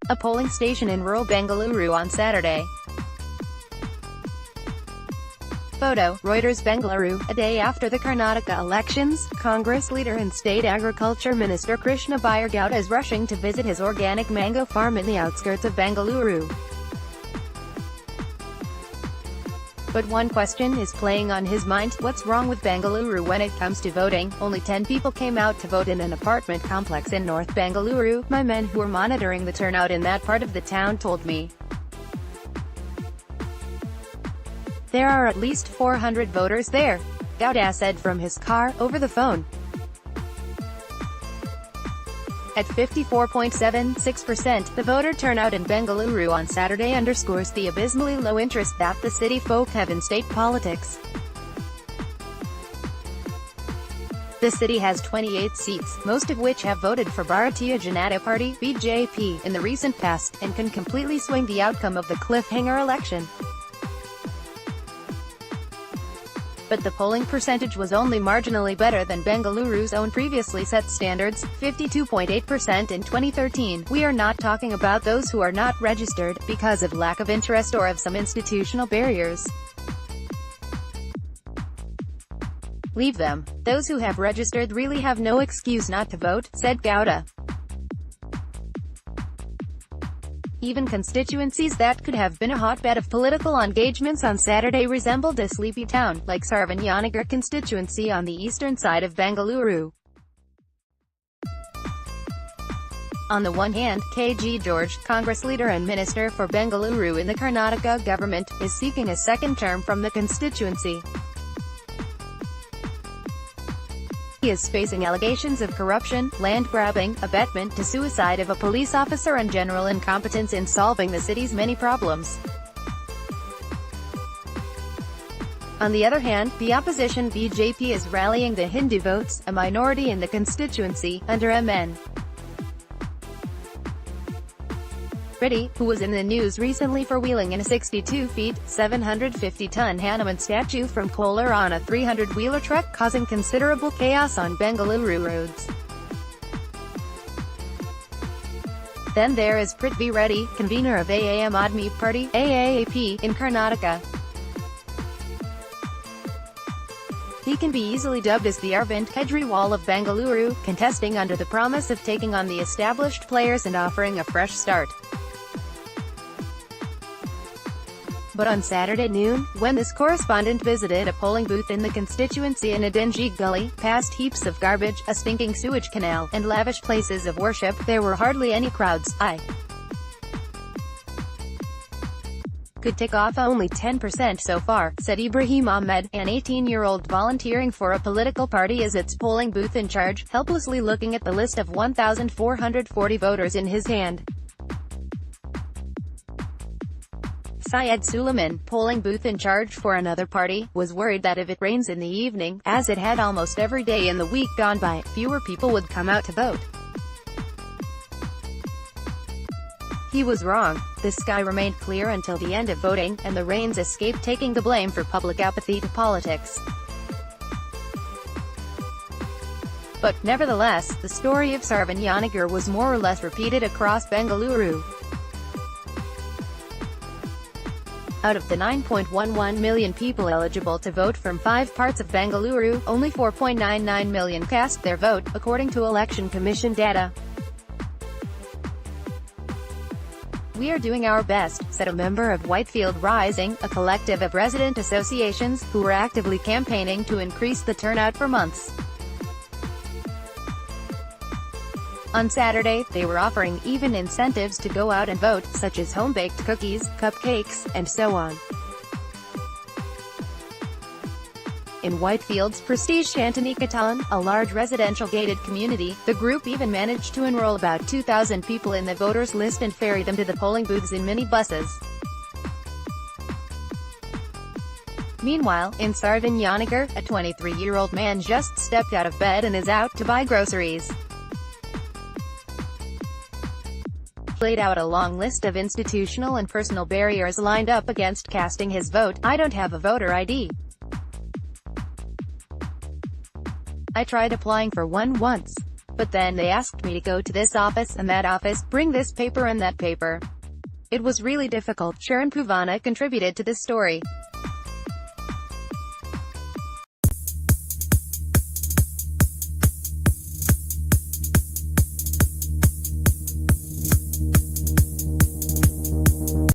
a polling station in rural Bengaluru on Saturday. Photo, ReutersBengaluru. A day after the Karnataka elections, Congress leader and State Agriculture Minister Krishna Byre Gowda is rushing to visit his organic mango farm in the outskirts of Bengaluru. But one question is playing on his mind: what's wrong with Bengaluru when it comes to voting? Only 10 people came out to vote in an apartment complex in North Bengaluru, my men who were monitoring the turnout in that part of the town told me. There are at least 400 voters there, Gowda said from his car, over the phone. At 54.76%, the voter turnout in Bengaluru on Saturday underscores the abysmally low interest that the city folk have in state politics. The city has 28 seats, most of which have voted for Bharatiya Janata Party (BJP) in the recent past, and can completely swing the outcome of the cliffhanger election. But the polling percentage was only marginally better than Bengaluru's own previously set standards, 52.8% in 2013. We are not talking about those who are not registered, because of lack of interest or of some institutional barriers. Leave them. Those who have registered really have no excuse not to vote, said Gowda. Even constituencies that could have been a hotbed of political engagements on Saturday resembled a sleepy town, like Sarvanyanagar constituency on the eastern side of Bengaluru. On the one hand, K.G. George, Congress leader and minister for Bengaluru in the Karnataka government, is seeking a second term from the constituency. He is facing allegations of corruption, land grabbing, abetment to suicide of a police officer and general incompetence in solving the city's many problems. On the other hand, the opposition BJP is rallying the Hindu votes, a minority in the constituency, under MN Reddy, who was in the news recently for wheeling in a 62 feet, 750-ton Hanuman statue from Kolar on a 300-wheeler truck, causing considerable chaos on Bengaluru roads. Then there is Prithvi Reddy, convener of Aam Aadmi Party (AAP) in Karnataka. He can be easily dubbed as the Arvind Kejriwal of Bengaluru, contesting under the promise of taking on the established players and offering a fresh start. But on Saturday noon, when this correspondent visited a polling booth in the constituency in a dingy gully, past heaps of garbage, a stinking sewage canal, and lavish places of worship, there were hardly any crowds. I could tick off only 10% so far, said Ibrahim Ahmed, an 18-year-old volunteering for a political party as its polling booth in charge, helplessly looking at the list of 1,440 voters in his hand. Syed Suleiman, polling booth in charge for another party, was worried that if it rains in the evening, as it had almost every day in the week gone by, fewer people would come out to vote. He was wrong. The sky remained clear until the end of voting, and the rains escaped taking the blame for public apathy to politics. But, nevertheless, the story of Sarvanyanagar was more or less repeated across Bengaluru. Out of the 9.11 million people eligible to vote from 5 parts of Bengaluru, only 4.99 million cast their vote, according to Election Commission data. We are doing our best, said a member of Whitefield Rising, a collective of resident associations, who were actively campaigning to increase the turnout for months. On Saturday, they were offering even incentives to go out and vote, such as home-baked cookies, cupcakes, and so on. In Whitefield's prestige Shantiniketan, a large residential gated community, the group even managed to enroll about 2,000 people in the voters list and ferry them to the polling booths in minibuses. Meanwhile, in Sarvanyanagar, a 23-year-old man just stepped out of bed and is out to buy groceries. Laid out a long list of institutional and personal barriers lined up against casting his vote. I don't have a voter ID. I tried applying for one once. But then they asked me to go to this office and that office, bring this paper and that paper. It was really difficult. Sharon Puvana contributed to this story.